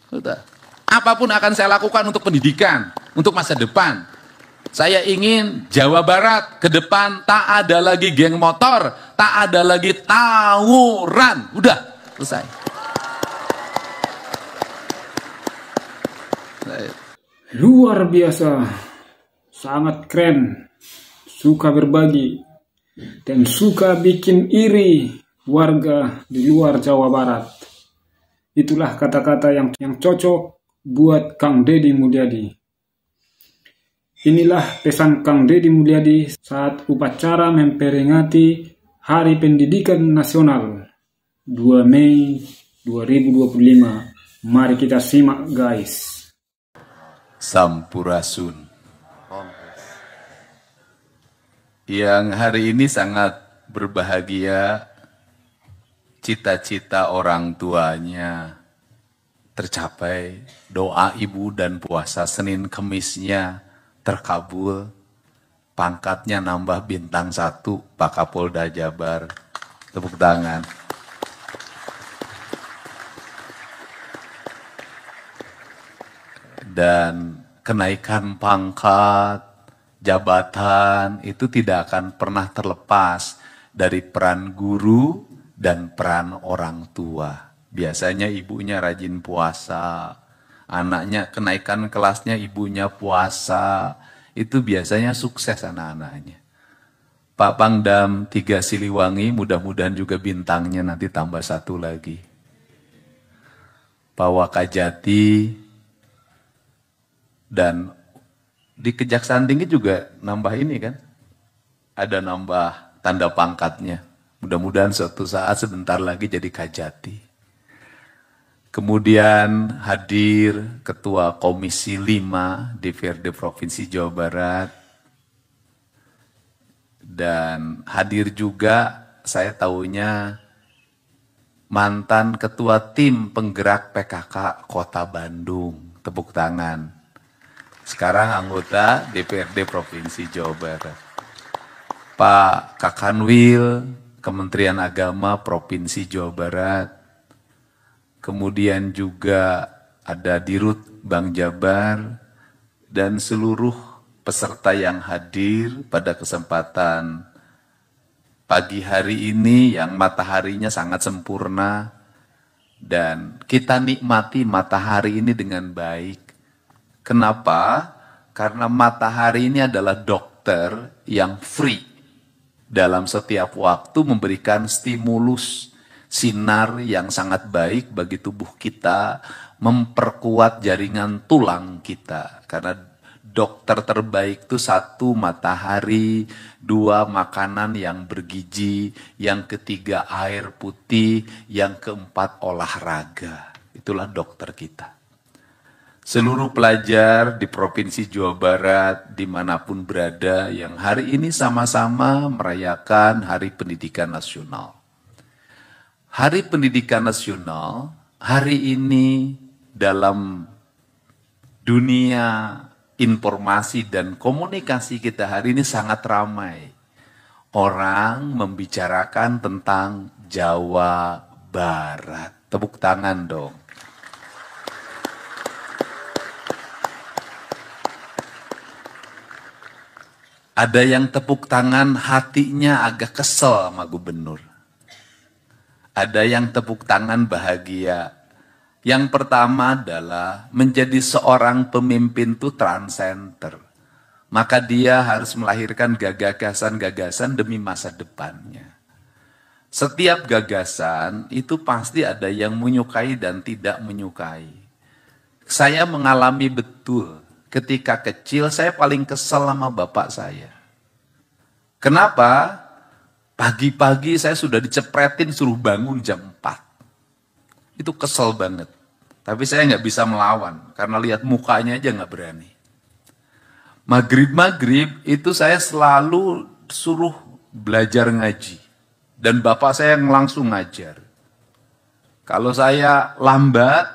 Sudah. Apapun akan saya lakukan untuk pendidikan, untuk masa depan. Saya ingin Jawa Barat ke depan tak ada lagi geng motor, tak ada lagi tawuran. Udah, selesai. Luar biasa, sangat keren, suka berbagi, dan suka bikin iri warga di luar Jawa Barat. Itulah kata-kata yang cocok buat Kang Deddy Mulyadi. Inilah pesan Kang Deddy Mulyadi saat upacara memperingati Hari Pendidikan Nasional 2 Mei 2025. Mari kita simak, guys. Sampurasun. Yang hari ini sangat berbahagia, cita-cita orang tuanya tercapai, doa ibu dan puasa Senin Kemisnya terkabul, pangkatnya nambah bintang 1, Pak Kapolda Jabar. Tepuk tangan. Dan kenaikan pangkat, jabatan itu tidak akan pernah terlepas dari peran guru dan peran orang tua. Biasanya ibunya rajin puasa, anaknya kenaikan kelasnya ibunya puasa, itu biasanya sukses anak-anaknya. Pak Pangdam 3 Siliwangi mudah-mudahan juga bintangnya nanti tambah 1 lagi. Pak Wakajati, dan di Kejaksaan Tinggi juga nambah ini kan, ada nambah tanda pangkatnya. Mudah-mudahan suatu saat sebentar lagi jadi Kajati. Kemudian hadir Ketua Komisi 5 DPRD Provinsi Jawa Barat. Dan hadir juga, saya tahunya, mantan Ketua Tim Penggerak PKK Kota Bandung. Tepuk tangan. Sekarang anggota DPRD Provinsi Jawa Barat. Pak Kakanwil, Kementerian Agama Provinsi Jawa Barat. Kemudian juga ada Dirut Bank Jabar, dan seluruh peserta yang hadir pada kesempatan pagi hari ini yang mataharinya sangat sempurna. Dan kita nikmati matahari ini dengan baik. Kenapa? Karena matahari ini adalah dokter yang free. Dalam setiap waktu memberikan stimulus, sinar yang sangat baik bagi tubuh kita, memperkuat jaringan tulang kita. Karena dokter terbaik itu 1, matahari, 2, makanan yang bergizi, yang ketiga air putih, yang keempat olahraga. Itulah dokter kita. Seluruh pelajar di Provinsi Jawa Barat, dimanapun berada, yang hari ini sama-sama merayakan Hari Pendidikan Nasional. Hari Pendidikan Nasional, hari ini dalam dunia informasi dan komunikasi kita hari ini sangat ramai. Orang membicarakan tentang Jawa Barat. Tepuk tangan dong. Ada yang tepuk tangan hatinya agak kesel sama gubernur. Ada yang tepuk tangan bahagia. Yang pertama adalah menjadi seorang pemimpin itu transcender. Maka dia harus melahirkan gagasan-gagasan demi masa depannya. Setiap gagasan itu pasti ada yang menyukai dan tidak menyukai. Saya mengalami betul. Ketika kecil saya paling kesel sama bapak saya. Kenapa? Pagi-pagi saya sudah dicepretin suruh bangun jam 4. Itu kesel banget. Tapi saya nggak bisa melawan. Karena lihat mukanya aja nggak berani. Maghrib-maghrib itu saya selalu suruh belajar ngaji. Dan bapak saya yang langsung ngajar. Kalau saya lambat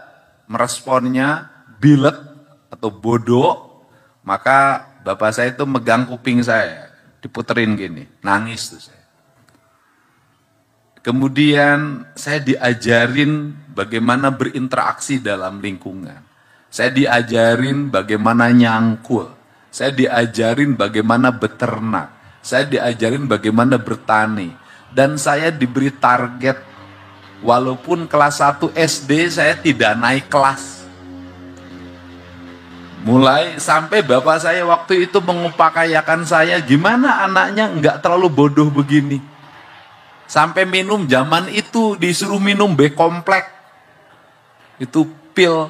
meresponnya, bilet, atau bodoh, maka bapak saya itu megang kuping saya, diputerin gini, nangis tuh saya. Kemudian saya diajarin bagaimana berinteraksi dalam lingkungan. Saya diajarin bagaimana nyangkul. Saya diajarin bagaimana beternak. Saya diajarin bagaimana bertani. Dan saya diberi target, walaupun kelas 1 SD saya tidak naik kelas. Mulai sampai bapak saya waktu itu mengupakayakan saya, gimana anaknya nggak terlalu bodoh begini. Sampai minum zaman itu disuruh minum B-komplek. Itu pil.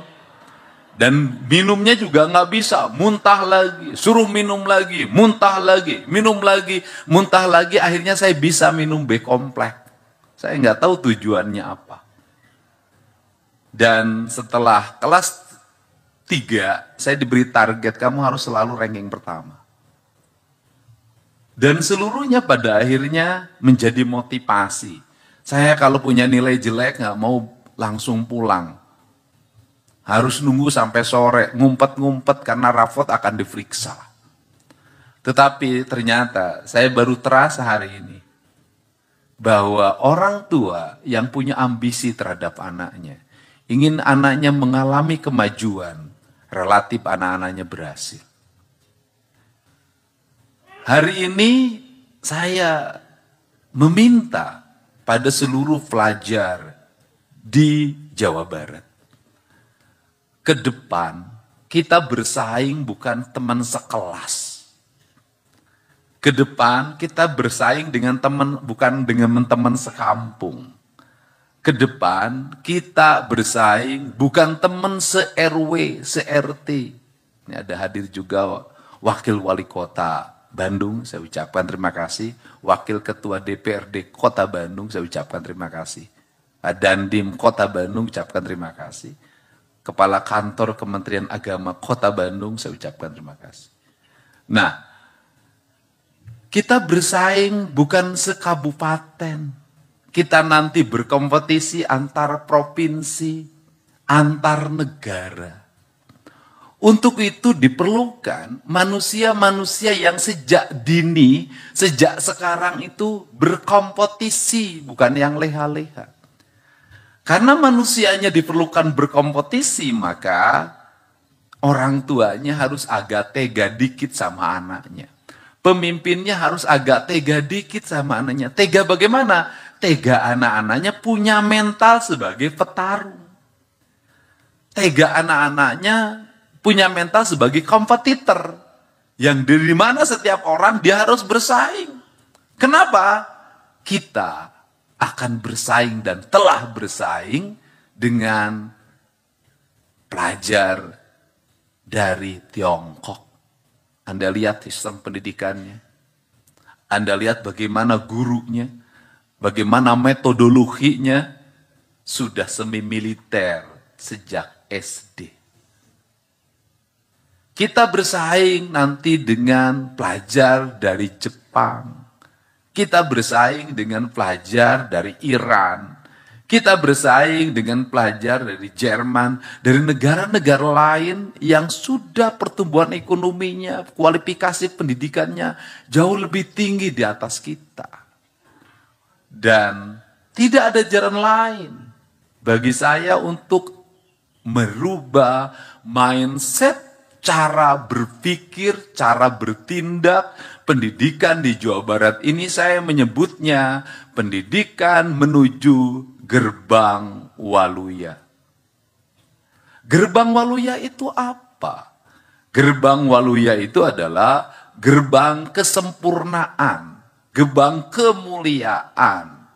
Dan minumnya juga nggak bisa, muntah lagi, suruh minum lagi, muntah lagi, minum lagi, muntah lagi. Akhirnya saya bisa minum B-komplek. Saya nggak tahu tujuannya apa. Dan setelah kelas 3, saya diberi target, kamu harus selalu ranking pertama. Dan seluruhnya pada akhirnya menjadi motivasi. Saya kalau punya nilai jelek nggak mau langsung pulang. Harus nunggu sampai sore, ngumpet-ngumpet karena rapot akan diperiksa. Tetapi ternyata saya baru terasa hari ini bahwa orang tua yang punya ambisi terhadap anaknya, ingin anaknya mengalami kemajuan, relatif anak-anaknya berhasil. Hari ini saya meminta pada seluruh pelajar di Jawa Barat. Ke depan kita bersaing bukan teman sekelas. Ke depan kita bersaing dengan teman, bukan dengan teman sekampung. Ke depan kita bersaing bukan teman se-RW, se-RT. Ini ada hadir juga Wakil Wali Kota Bandung, saya ucapkan terima kasih. Wakil Ketua DPRD Kota Bandung, saya ucapkan terima kasih. Dandim Kota Bandung, ucapkan terima kasih. Kepala Kantor Kementerian Agama Kota Bandung, saya ucapkan terima kasih. Nah, kita bersaing bukan sekabupaten. Kita nanti berkompetisi antar provinsi, antar negara. Untuk itu diperlukan manusia-manusia yang sejak dini, sejak sekarang itu berkompetisi, bukan yang leha-leha. Karena manusianya diperlukan berkompetisi, maka orang tuanya harus agak tega dikit sama anaknya. Pemimpinnya harus agak tega dikit sama anaknya. Tega bagaimana? Tega anak-anaknya punya mental sebagai petarung. Tega anak-anaknya punya mental sebagai kompetitor. Yang dari mana setiap orang dia harus bersaing. Kenapa? Kita akan bersaing dan telah bersaing dengan pelajar dari Tiongkok. Anda lihat sistem pendidikannya. Anda lihat bagaimana gurunya, bagaimana metodologinya, sudah semi militer sejak SD. Kita bersaing nanti dengan pelajar dari Jepang. Kita bersaing dengan pelajar dari Iran. Kita bersaing dengan pelajar dari Jerman, dari negara-negara lain yang sudah pertumbuhan ekonominya, kualifikasi pendidikannya jauh lebih tinggi di atas kita. Dan tidak ada jalan lain bagi saya untuk merubah mindset, cara berpikir, cara bertindak. Pendidikan di Jawa Barat ini saya menyebutnya pendidikan menuju gerbang Waluya. Gerbang Waluya itu apa? Gerbang Waluya itu adalah gerbang kesempurnaan, gerbang kemuliaan.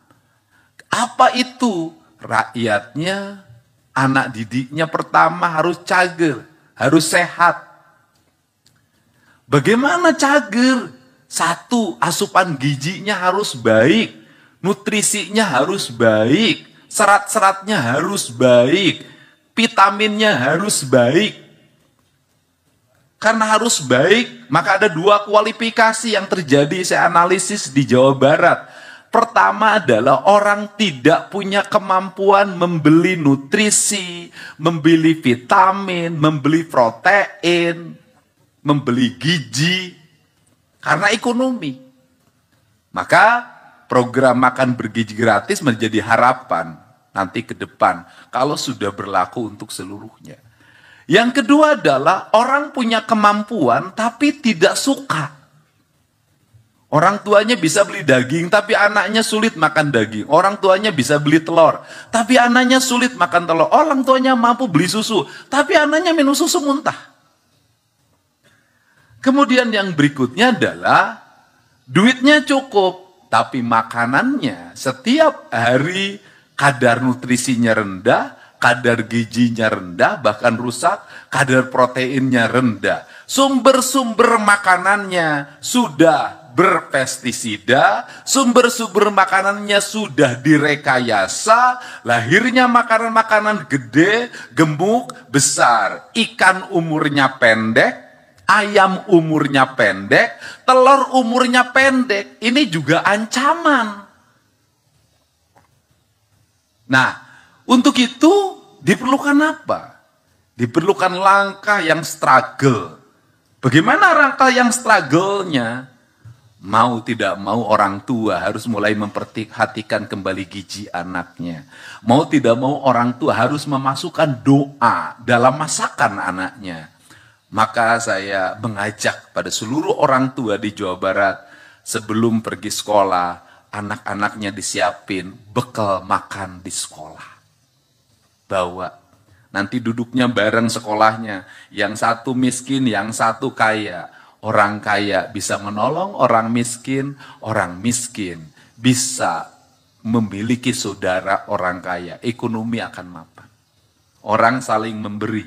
Apa itu? Rakyatnya, anak didiknya pertama harus cager, harus sehat. Bagaimana cager? Satu, asupan gizinya harus baik, nutrisinya harus baik, serat-seratnya harus baik, vitaminnya harus baik. Karena harus baik, maka ada dua kualifikasi yang terjadi, saya analisis di Jawa Barat. Pertama adalah orang tidak punya kemampuan membeli nutrisi, membeli vitamin, membeli protein, membeli gizi, karena ekonomi. Maka program makan bergizi gratis menjadi harapan nanti ke depan kalau sudah berlaku untuk seluruhnya. Yang kedua adalah orang punya kemampuan tapi tidak suka. Orang tuanya bisa beli daging, tapi anaknya sulit makan daging. Orang tuanya bisa beli telur, tapi anaknya sulit makan telur. Orang tuanya mampu beli susu, tapi anaknya minum susu muntah. Kemudian yang berikutnya adalah duitnya cukup, tapi makanannya setiap hari kadar nutrisinya rendah, kadar gizinya rendah, bahkan rusak, kadar proteinnya rendah. Sumber-sumber makanannya sudah berpestisida, sumber-sumber makanannya sudah direkayasa, lahirnya makanan-makanan gede, gemuk, besar. Ikan umurnya pendek, ayam umurnya pendek, telur umurnya pendek. Ini juga ancaman. Nah, untuk itu diperlukan apa? Diperlukan langkah yang struggle. Bagaimana langkah yang struggle-nya? Mau tidak mau orang tua harus mulai memperhatikan kembali gizi anaknya. Mau tidak mau orang tua harus memasukkan doa dalam masakan anaknya. Maka saya mengajak pada seluruh orang tua di Jawa Barat, sebelum pergi sekolah, anak-anaknya disiapin bekal makan di sekolah. Bawa, nanti duduknya bareng sekolahnya. Yang satu miskin, yang satu kaya. Orang kaya bisa menolong orang miskin bisa memiliki saudara orang kaya. Ekonomi akan mapan. Orang saling memberi.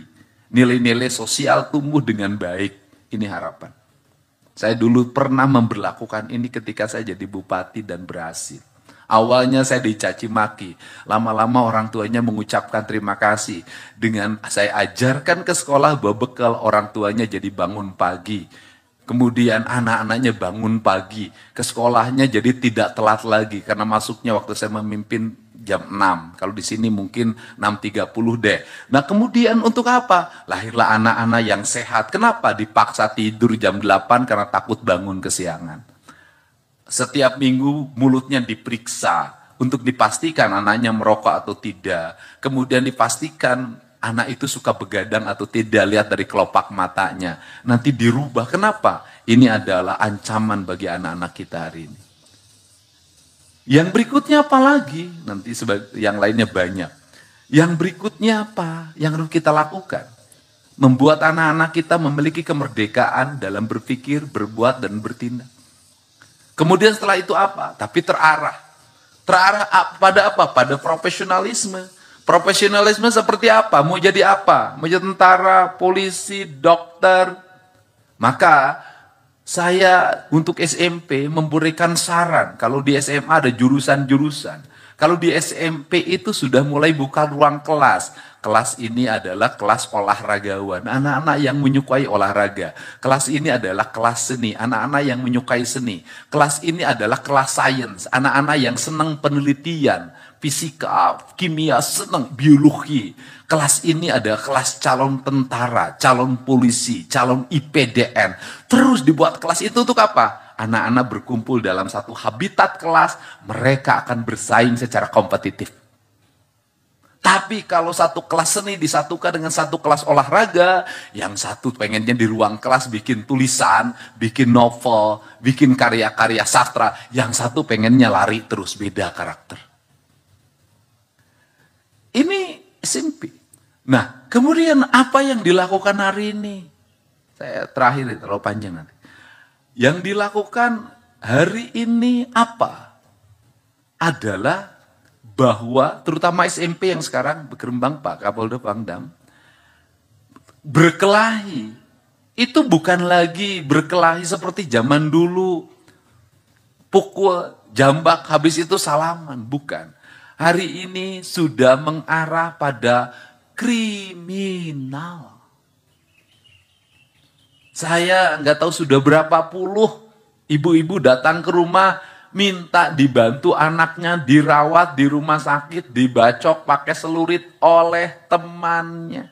Nilai-nilai sosial tumbuh dengan baik. Ini harapan. Saya dulu pernah memberlakukan ini ketika saya jadi bupati dan berhasil. Awalnya saya dicaci maki. Lama-lama orang tuanya mengucapkan terima kasih. Dengan saya ajarkan ke sekolah bahwa bekal orang tuanya jadi bangun pagi. Kemudian anak-anaknya bangun pagi, ke sekolahnya jadi tidak telat lagi. Karena masuknya waktu saya memimpin jam 6. Kalau di sini mungkin 6.30 deh. Nah kemudian untuk apa? Lahirlah anak-anak yang sehat. Kenapa? Dipaksa tidur jam 8 karena takut bangun kesiangan. Setiap minggu mulutnya diperiksa untuk dipastikan anaknya merokok atau tidak. Kemudian dipastikan anak itu suka begadang atau tidak, lihat dari kelopak matanya. Nanti dirubah. Kenapa? Ini adalah ancaman bagi anak-anak kita hari ini. Yang berikutnya apa lagi? Nanti yang lainnya banyak. Yang berikutnya apa yang harus kita lakukan? Membuat anak-anak kita memiliki kemerdekaan dalam berpikir, berbuat, dan bertindak. Kemudian setelah itu apa? Tapi terarah. Terarah pada apa? Pada profesionalisme. Profesionalisme seperti apa? Mau jadi apa? Mau jadi tentara, polisi, dokter. Maka saya untuk SMP memberikan saran. Kalau di SMA ada jurusan-jurusan. Kalau di SMP itu sudah mulai buka ruang kelas. Kelas ini adalah kelas olahragawan. Anak-anak yang menyukai olahraga. Kelas ini adalah kelas seni. Anak-anak yang menyukai seni. Kelas ini adalah kelas sains. Anak-anak yang senang penelitian. Fisika, kimia, senang biologi. Kelas ini ada kelas calon tentara, calon polisi, calon IPDN. Terus dibuat kelas itu untuk apa? Anak-anak berkumpul dalam satu habitat kelas, mereka akan bersaing secara kompetitif. Tapi kalau satu kelas seni disatukan dengan satu kelas olahraga, yang satu pengennya di ruang kelas bikin tulisan, bikin novel, bikin karya-karya sastra, yang satu pengennya lari terus, beda karakter. Ini SMP. Nah, kemudian apa yang dilakukan hari ini? Saya terakhir, terlalu panjang nanti. Yang dilakukan hari ini apa? Adalah bahwa, terutama SMP yang sekarang berkembang Pak Kapolda Pangdam, berkelahi. Itu bukan lagi berkelahi seperti zaman dulu. Pukul, jambak, habis itu salaman. Bukan. Hari ini sudah mengarah pada kriminal. Saya nggak tahu sudah berapa puluh ibu-ibu datang ke rumah minta dibantu anaknya dirawat di rumah sakit, dibacok pakai celurit oleh temannya.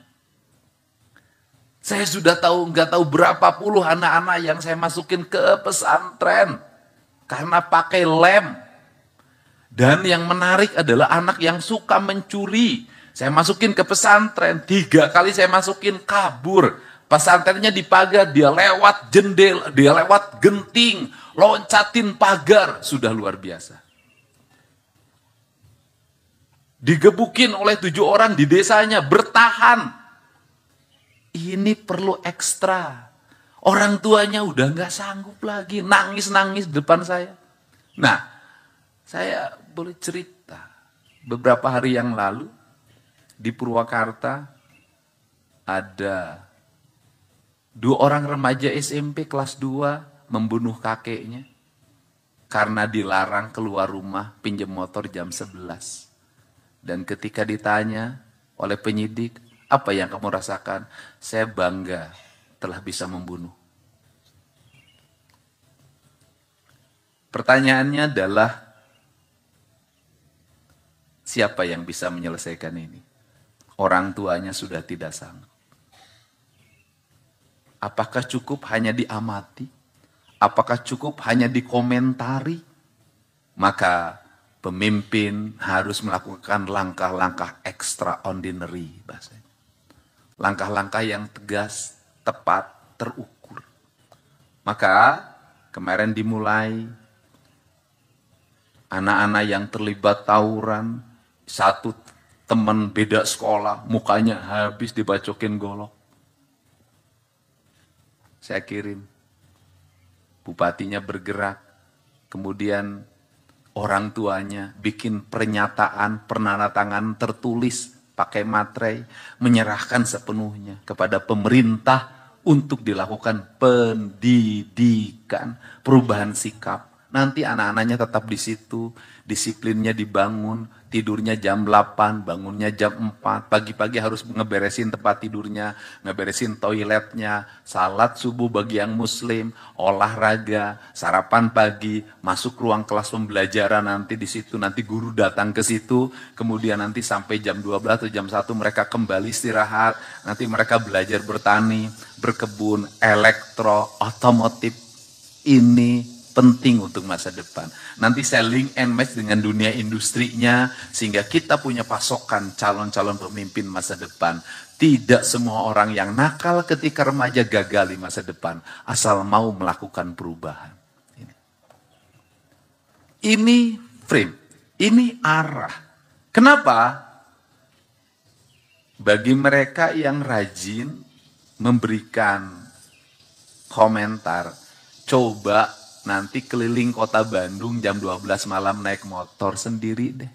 Saya sudah nggak tahu berapa puluh anak-anak yang saya masukin ke pesantren karena pakai lem. Dan yang menarik adalah anak yang suka mencuri. Saya masukin ke pesantren, 3 kali saya masukin kabur. Pesantrennya dipagar, dia lewat jendela, dia lewat genting, loncatin pagar, sudah luar biasa. Digebukin oleh 7 orang di desanya, bertahan. Ini perlu ekstra. Orang tuanya udah nggak sanggup lagi, nangis-nangis di depan saya. Nah, saya boleh cerita, beberapa hari yang lalu, di Purwakarta, ada 2 orang remaja SMP kelas 2 membunuh kakeknya, karena dilarang keluar rumah, pinjam motor jam 11. Dan ketika ditanya oleh penyidik, apa yang kamu rasakan? Saya bangga telah bisa membunuh. Pertanyaannya adalah, siapa yang bisa menyelesaikan ini? Orang tuanya sudah tidak sanggup. Apakah cukup hanya diamati? Apakah cukup hanya dikomentari? Maka pemimpin harus melakukan langkah-langkah extraordinary, bahasanya. Langkah-langkah yang tegas, tepat, terukur. Maka kemarin dimulai anak-anak yang terlibat tawuran, satu teman beda sekolah, mukanya habis dibacokin golok. Saya kirim, bupatinya bergerak, kemudian orang tuanya bikin pernyataan, penandatangan tertulis, pakai materai, menyerahkan sepenuhnya kepada pemerintah untuk dilakukan pendidikan, perubahan sikap. Nanti anak-anaknya tetap di situ, disiplinnya dibangun, tidurnya jam 8, bangunnya jam 4, pagi-pagi harus ngeberesin tempat tidurnya, ngeberesin toiletnya, salat subuh bagi yang muslim, olahraga, sarapan pagi, masuk ruang kelas pembelajaran nanti di situ, nanti guru datang ke situ, kemudian nanti sampai jam 12 atau jam 1 mereka kembali istirahat, nanti mereka belajar bertani, berkebun, elektro, otomotif. Ini penting untuk masa depan. Nanti saya link and match dengan dunia industrinya, sehingga kita punya pasokan calon-calon pemimpin masa depan. Tidak semua orang yang nakal ketika remaja gagal di masa depan, asal mau melakukan perubahan. Ini frame, ini arah. Kenapa? Bagi mereka yang rajin memberikan komentar, coba nanti keliling kota Bandung jam 12 malam naik motor sendiri deh.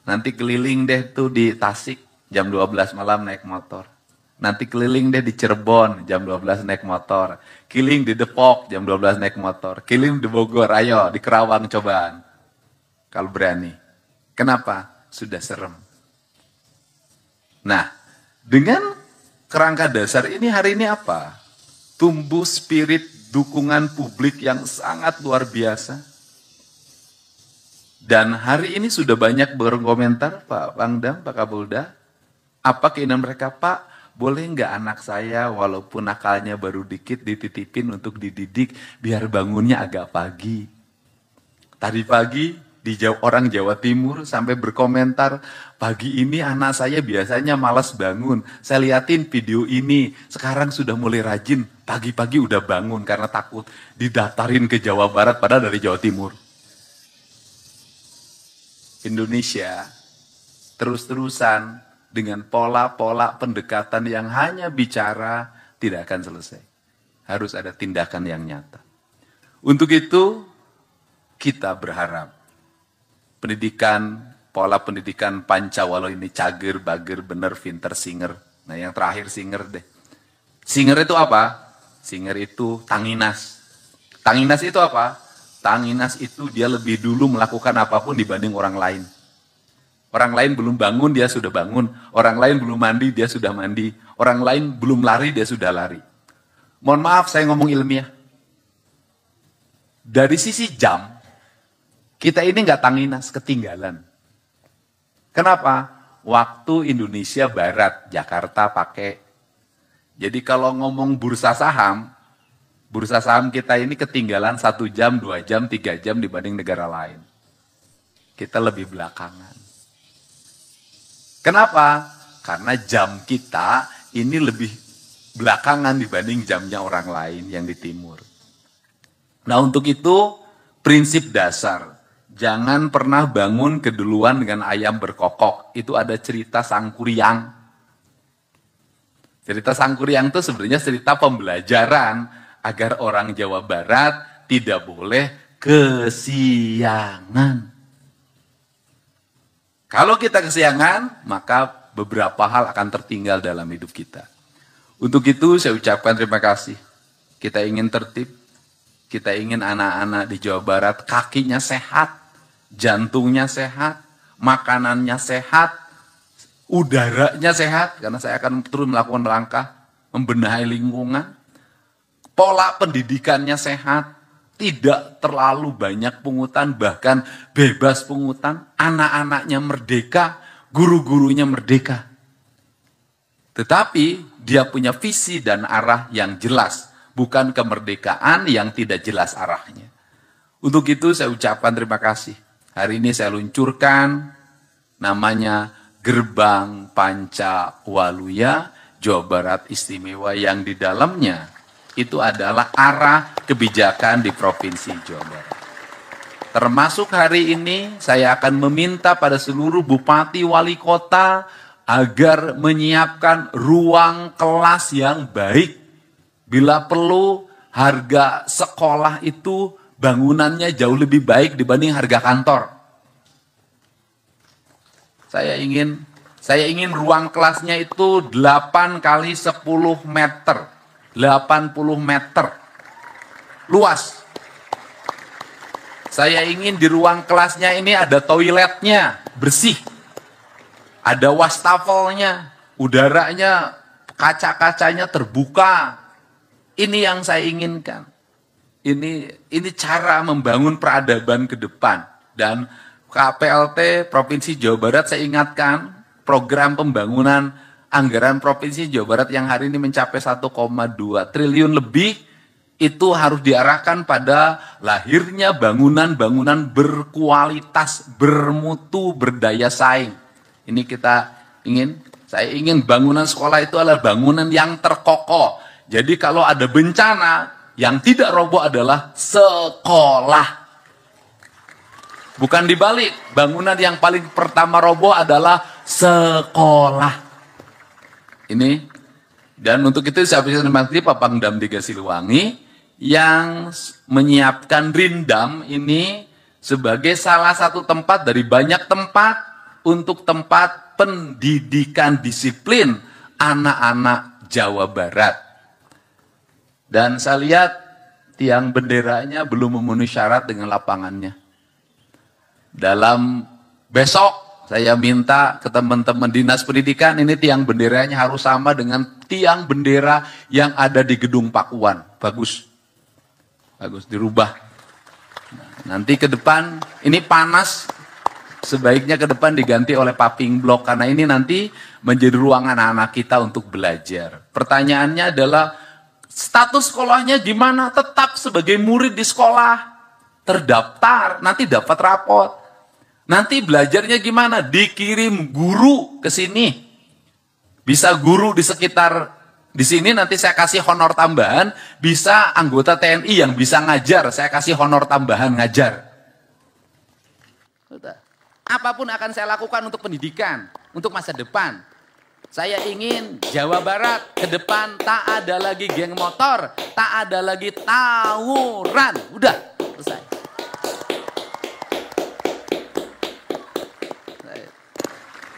Nanti keliling deh tuh di Tasik jam 12 malam naik motor. Nanti keliling deh di Cirebon jam 12 naik motor. Keliling di Depok jam 12 naik motor. Keliling di Bogor, ayo di Kerawang cobaan. Kalau berani. Kenapa? Sudah serem. Nah, dengan kerangka dasar ini hari ini apa? Tumbuh spirit dukungan publik yang sangat luar biasa. Dan hari ini sudah banyak berkomentar, Pak Pangdam, Pak Kapolda. Apa keinginan mereka? Pak, boleh nggak anak saya walaupun nakalnya baru dikit dititipin untuk dididik biar bangunnya agak pagi. Tadi pagi orang Jawa Timur sampai berkomentar, pagi ini anak saya biasanya malas bangun. Saya liatin video ini, sekarang sudah mulai rajin. Pagi-pagi udah bangun karena takut didaftarin ke Jawa Barat padahal dari Jawa Timur. Indonesia terus-terusan dengan pola-pola pendekatan yang hanya bicara tidak akan selesai. Harus ada tindakan yang nyata. Untuk itu kita berharap pendidikan, pola pendidikan Pancawalo ini cager, bager, bener, pinter, singer. Nah yang terakhir singer deh. Singer itu apa? Singer itu tanginas. Tanginas itu apa? Tanginas itu dia lebih dulu melakukan apapun dibanding orang lain. Orang lain belum bangun, dia sudah bangun. Orang lain belum mandi, dia sudah mandi. Orang lain belum lari, dia sudah lari. Mohon maaf, saya ngomong ilmiah. Dari sisi jam, kita ini nggak tanginas, ketinggalan. Kenapa? Waktu Indonesia Barat, Jakarta pakai. Jadi kalau ngomong bursa saham, Bursa saham kita ini ketinggalan 1 jam, 2 jam, 3 jam dibanding negara lain. Kita lebih belakangan. Kenapa? Karena jam kita ini lebih belakangan dibanding jamnya orang lain yang di timur. Nah, untuk itu prinsip dasar, jangan pernah bangun keduluan dengan ayam berkokok. Itu ada cerita Sangkuriang. Cerita Sangkuriang itu sebenarnya cerita pembelajaran agar orang Jawa Barat tidak boleh kesiangan. Kalau kita kesiangan, maka beberapa hal akan tertinggal dalam hidup kita. Untuk itu saya ucapkan terima kasih. Kita ingin tertib, kita ingin anak-anak di Jawa Barat kakinya sehat, jantungnya sehat, makanannya sehat, udaranya sehat, karena saya akan terus melakukan langkah membenahi lingkungan. Pola pendidikannya sehat, tidak terlalu banyak pungutan, bahkan bebas pungutan, anak-anaknya merdeka, guru-gurunya merdeka. Tetapi dia punya visi dan arah yang jelas, bukan kemerdekaan yang tidak jelas arahnya. Untuk itu saya ucapkan terima kasih. Hari ini saya luncurkan namanya Gerbang Pancawaluya Jawa Barat Istimewa, yang di dalamnya itu adalah arah kebijakan di Provinsi Jawa Barat. Termasuk hari ini saya akan meminta pada seluruh bupati wali kota agar menyiapkan ruang kelas yang baik. Bila perlu harga sekolah itu bangunannya jauh lebih baik dibanding harga kantor. Saya ingin ruang kelasnya itu 8 kali 10 meter. 80 meter luas. Saya ingin di ruang kelasnya ini ada toiletnya bersih, ada wastafelnya, udaranya, kaca-kacanya terbuka. Ini yang saya inginkan. Ini cara membangun peradaban ke depan. Dan KPLT Provinsi Jawa Barat, saya ingatkan program pembangunan anggaran Provinsi Jawa Barat yang hari ini mencapai 1,2 triliun lebih, itu harus diarahkan pada lahirnya bangunan-bangunan berkualitas, bermutu, berdaya saing. Ini saya ingin bangunan sekolah itu adalah bangunan yang terkokoh. Jadi kalau ada bencana, yang tidak roboh adalah sekolah. Bukan dibalik, bangunan yang paling pertama roboh adalah sekolah. Ini, dan untuk itu saya terima kasih Pak Pangdam 3 Siliwangi yang menyiapkan Rindam ini sebagai salah satu tempat dari banyak tempat untuk tempat pendidikan disiplin anak-anak Jawa Barat. Dan saya lihat tiang benderanya belum memenuhi syarat dengan lapangannya. Dalam besok saya minta ke teman-teman Dinas Pendidikan, ini tiang benderanya harus sama dengan tiang bendera yang ada di Gedung Pakuan. Bagus. Bagus, dirubah. Nanti ke depan, ini panas, sebaiknya ke depan diganti oleh paving block, karena ini nanti menjadi ruang anak-anak kita untuk belajar. Pertanyaannya adalah, status sekolahnya gimana? Tetap sebagai murid di sekolah, terdaftar, nanti dapat rapot. Nanti belajarnya gimana? Dikirim guru ke sini. Bisa guru di sekitar di sini, nanti saya kasih honor tambahan. Bisa anggota TNI yang bisa ngajar, saya kasih honor tambahan ngajar. Apapun akan saya lakukan untuk pendidikan, untuk masa depan. Saya ingin Jawa Barat ke depan tak ada lagi geng motor, tak ada lagi tawuran. Udah, selesai.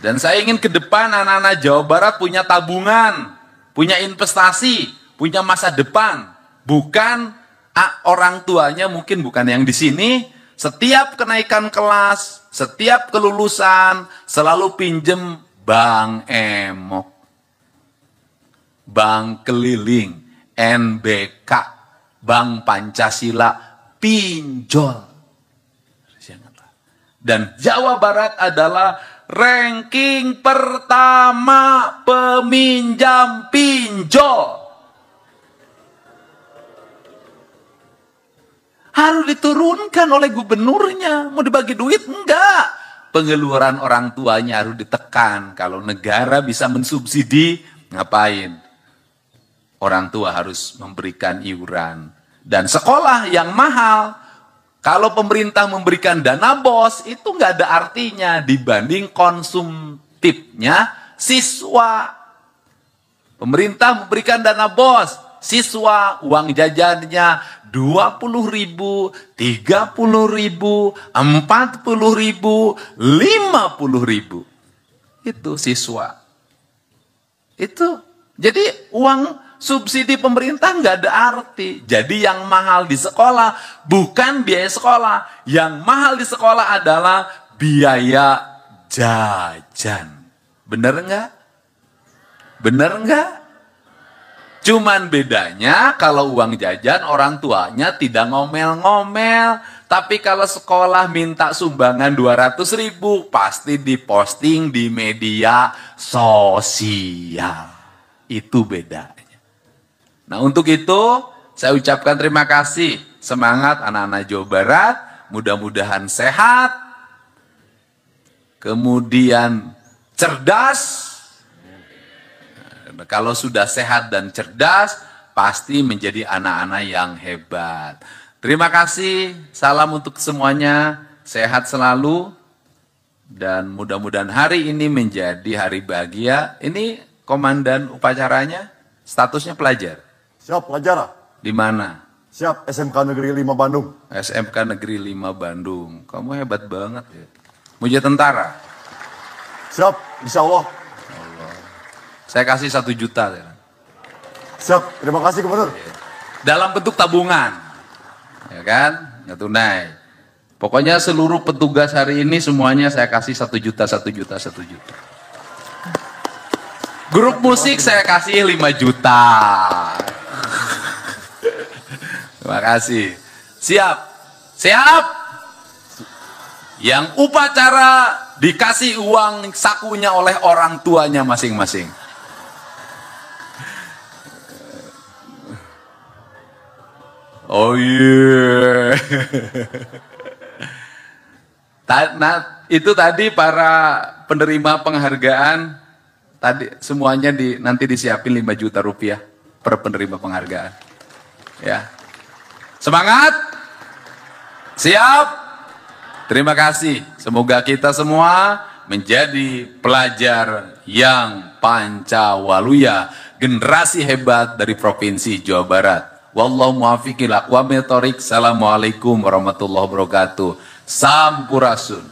Dan saya ingin ke depan anak-anak Jawa Barat punya tabungan, punya investasi, punya masa depan. Bukan orang tuanya, mungkin bukan yang di sini, setiap kenaikan kelas, setiap kelulusan, selalu pinjem Bank Emok, Bank Keliling, NBK, Bank Pancasila, pinjol. Dan Jawa Barat adalah ranking pertama peminjam pinjol. Harus diturunkan oleh gubernurnya. Mau dibagi duit? Enggak. Pengeluaran orang tuanya harus ditekan. Kalau negara bisa mensubsidi, ngapain? Orang tua harus memberikan iuran. Dan sekolah yang mahal, kalau pemerintah memberikan dana BOS, itu nggak ada artinya dibanding konsumtifnya siswa. Pemerintah memberikan dana BOS, siswa uang jajannya 20.000, 30.000, 40.000, 50.000. Itu siswa. Itu jadi uang subsidi pemerintah nggak ada arti. Jadi yang mahal di sekolah bukan biaya sekolah. Yang mahal di sekolah adalah biaya jajan. Bener nggak? Bener nggak? Cuman bedanya kalau uang jajan orang tuanya tidak ngomel-ngomel. Tapi kalau sekolah minta sumbangan 200.000 pasti diposting di media sosial. Itu bedanya. Nah untuk itu saya ucapkan terima kasih. Semangat anak-anak Jawa Barat. Mudah-mudahan sehat. Kemudian cerdas. Kalau sudah sehat dan cerdas, pasti menjadi anak-anak yang hebat. Terima kasih, salam untuk semuanya, sehat selalu, dan mudah-mudahan hari ini menjadi hari bahagia. Ini komandan upacaranya, statusnya pelajar. Siap, pelajar. Di mana? Siap, SMK Negeri 5 Bandung. SMK Negeri 5 Bandung. Kamu hebat banget ya. Mau jadi tentara? Siap, insya Allah. Saya kasih 1 juta. Ya. Siap, terima kasih Gubernur. Dalam bentuk tabungan. Ya kan? Nggak tunai. Pokoknya seluruh petugas hari ini semuanya saya kasih 1 juta, 1 juta, 1 juta. Grup musik saya kasih 5 juta. Terima kasih. Siap? Siap? Yang upacara dikasih uang sakunya oleh orang tuanya masing-masing. Oh iya. Nah, itu tadi para penerima penghargaan tadi semuanya nanti disiapin 5 juta rupiah per penerima penghargaan. Ya. Semangat? Siap? Terima kasih. Semoga kita semua menjadi pelajar yang pancawaluya, generasi hebat dari Provinsi Jawa Barat. Wallahu muwaffiq ila aqwamit thoriq. Assalamualaikum warahmatullahi wabarakatuh. Sampurasun.